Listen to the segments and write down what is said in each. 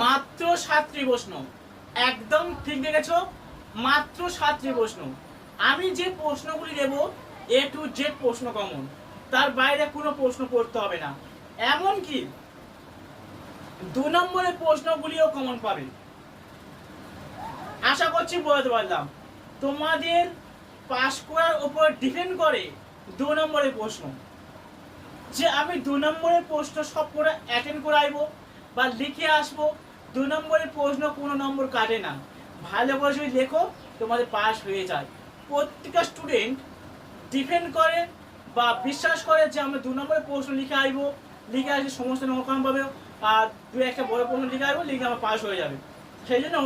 মাত্র 7টি প্রশ্ন, একদম ঠিক দেখেছো, মাত্র 7টি প্রশ্ন। আমি যে প্রশ্নগুলি দেব A to Z প্রশ্ন কমন, তার বাইরে কোনো প্রশ্ন করতে হবে না। এমনকি 2 নম্বরের প্রশ্নগুলিও কমন পাবে। আশা করছি বলতে পারলাম। তোমাদের পাস করার উপর ডিপেন্ড করে 2 নম্বরের প্রশ্ন, যে আমি 2 নম্বরের প্রশ্ন সব করে অ্যাটেন্ড করাইবো বা লিখে আসবো। 2 নম্বরের প্রশ্ন কোনো নম্বর কাটে না, ভালো করে যদি লেখো তোমাদের পাস হয়ে যায়। প্রত্যেকটা স্টুডেন্ট ডিপেন্ড করে বা বিশ্বাস করে যে আমরা 2 নম্বরের প্রশ্ন লিখে আসবো, লিখে আসলে সমস্ত নম্বর কম পাবে, আর 2-1টা বড় প্রশ্ন লিখে আসবো, লিখে আমার পাস হয়ে যাবে। সেই জন্য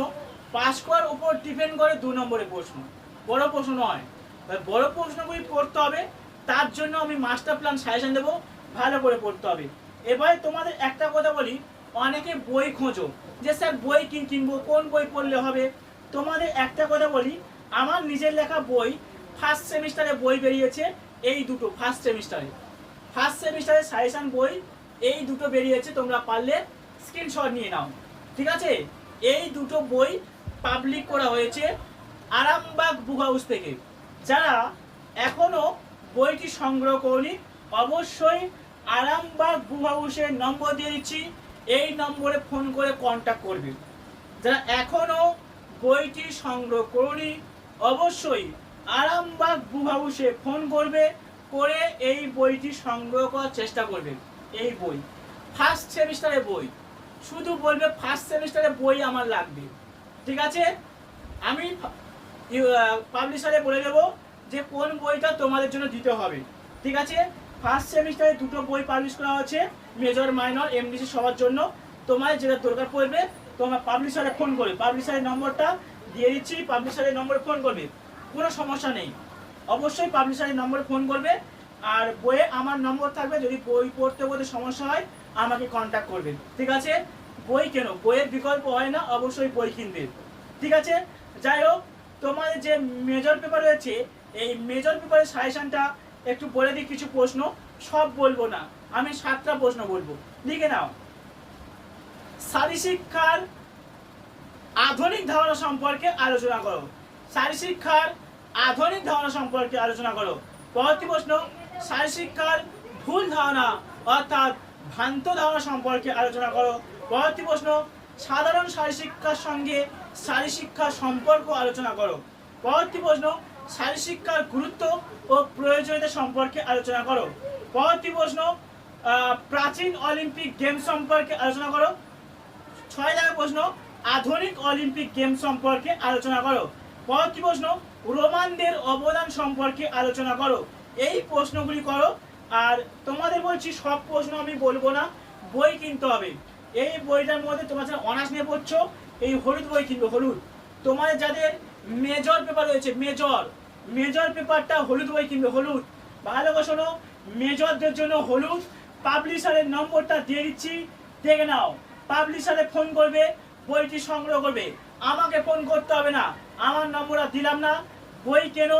পাস করার উপর ডিপেন্ড করে 2 নম্বরের প্রশ্ন, বড় প্রশ্ন নয়। বড় প্রশ্নগুলি পড়তে হবে, তার জন্য আমি মাস্টার প্ল্যান সাজেশন দেবো, ভালো করে পড়তে হবে। এবারে তোমাদের একটা কথা বলি, অনেকে বই খোঁজো যে স্যার বই কিনবো, কোন বই পড়লে হবে। তোমাদের একটা কথা বলি, আমার নিজের লেখা বই ফার্স্ট সেমিস্টারে বই বেরিয়েছে, এই দুটো ফার্স্ট সেমিস্টারে সাজেশন বই এই দুটো বেরিয়েছে, তোমরা পারলে স্ক্রিনশট নিয়ে নাও, ঠিক আছে। এই দুটো বই পাবলিক করা হয়েছে আরামবাগ বুক হাউস থেকে। যারা এখনো বইটি সংগ্রহ করনি, অবশ্যই আরামবাগ বুক হাউসের নম্বর দিয়ে দিচ্ছি, এই নম্বরে ফোন করে কন্ট্যাক্ট করবে। যারা এখনো বইটি সংগ্রহ করনি, অবশ্যই আরামবাগ বুক হাউসে ফোন করবে, করে এই বইটি সংগ্রহ করার চেষ্টা করবে। এই বই ফার্স্ট সেমিস্টারের বই, শুধু বলবে ফার্স্ট সেমিস্টারের বই আমার লাগবে, ঠিক আছে। আমি পাবলিশারে বলে দেবো যে কোন বইটা তোমাদের জন্য দিতে হবে, ঠিক আছে। ফার্স্ট সেমিস্টারে দুটো বই পাবলিশ করা হচ্ছে, মেজর মাইনর এমডিসি সবার জন্য। তোমার যেটা দরকার পড়বে তোমার পাবলিশারে ফোন করবে, পাবলিশারের নম্বরটা দিয়ে দিচ্ছি, পাবলিশারের নম্বরে ফোন করবে, কোনো সমস্যা নেই। অবশ্যই পাবলিশারের নম্বরে ফোন করবে, আর বইয়ে আমার নম্বর থাকবে, যদি বই পড়তে পড়তে সমস্যা হয় আমাকে কন্ট্যাক্ট করবে, ঠিক আছে। বই কেন, বইয়ের বিকল্প হয় না, অবশ্যই বই কিনবে, ঠিক আছে। যাই হোক, তোমাদের যে মেজর পেপার রয়েছে, এই মেজর পেপারের সাজেশনটা একটু বলে দিই। কিছু প্রশ্ন, সব বলবো না, আমি 7টা প্রশ্ন বলবো, লিখে নাও। শারীরশিক্ষার আধুনিক ধারণা সম্পর্কে আলোচনা করো। শারীরশিক্ষার আধুনিক ধারণা সম্পর্কে আলোচনা করো। পরবর্তী প্রশ্ন, শারীরশিক্ষার ভুল ধারণা অর্থাৎ ভ্রান্ত ধারণা সম্পর্কে আলোচনা করো। পরবর্তী প্রশ্ন, সাধারণ শারীরশিক্ষার সঙ্গে শারীরশিক্ষার সম্পর্ক আলোচনা করো। পরবর্তী প্রশ্ন, শারীরশিক্ষার গুরুত্ব ও প্রয়োজনীয়তা সম্পর্কে আলোচনা করো। পরবর্তী প্রশ্ন, প্রাচীন অলিম্পিক গেম সম্পর্কে আলোচনা করো। 6 নম্বর প্রশ্ন, আধুনিক অলিম্পিক গেম সম্পর্কে আলোচনা করো। পরবর্তী প্রশ্ন, রোমানদের অবদান সম্পর্কে আলোচনা করো। এই প্রশ্নগুলি করো। আর তোমাদের বলছি সব প্রশ্ন আমি বলবো না, বই কিনতে হবে। এই বইটার মধ্যে তোমরা যারা অনার্স নিয়ে পড়ছো, এই হলুদ বই কিনবে, হলুদ। তোমাদের যাদের মেজর পেপার রয়েছে, মেজর পেপারটা হলুদ বই কিনবে, হলুদ। ভালো করে শোনো, মেজরদের জন্য হলুদ। পাবলিশারের নম্বরটা দিয়ে দিচ্ছি, দেখে নাও। পাবলিশারে ফোন করবে, বইটি সংগ্রহ করবে, আমাকে ফোন করতে হবে না, আমার নম্বর আর দিলাম না। বই কেন,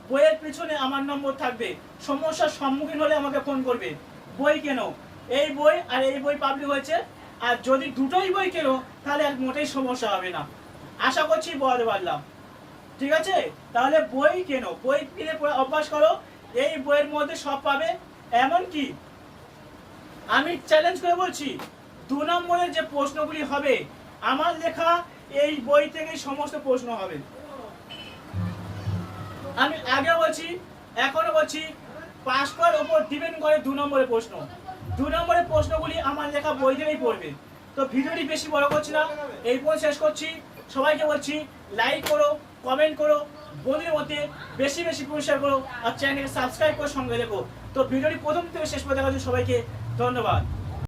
বইয়ের পিছনে আমার নম্বর থাকবে, সমস্যার সম্মুখীন হলে আমাকে ফোন করবে। বই কেন, এই বই আর এই বই পাবলিক হয়েছে, আর যদি দুটোই বই কেন তাহলে আর মোটেই সমস্যা হবে না। আশা করছি বলতে পারলাম, ঠিক আছে। তাহলে বই কেন, বই কিনে পড়ে অভ্যাস করো, এই বইয়ের মধ্যে সব পাবে। এমনকি আমি চ্যালেঞ্জ করে বলছি, 2 নম্বরের যে প্রশ্নগুলি হবে আমার লেখা এই বই থেকেই সমস্ত প্রশ্ন হবে। আমি আগে বলছি, এখনো বলছি, পাস করার উপর ডিপেন্ড করে 2 নম্বরের প্রশ্ন। 2 নম্বরের প্রশ্নগুলি আমার লেখা বই থেকেই পড়বে। তো ভিডিওটি বেশি বড় করছি না, এই পর্যন্ত শেষ করছি। সবাইকে বলছি লাইক করো, কমেন্ট করো, বন্ধুদের মধ্যে বেশি বেশি শেয়ার করো, আর চ্যানেলকে সাবস্ক্রাইব করে সঙ্গে দেখো। তো ভিডিওটি প্রথম থেকে শেষ পর্যন্ত দেখার জন্য সবাইকে ধন্যবাদ।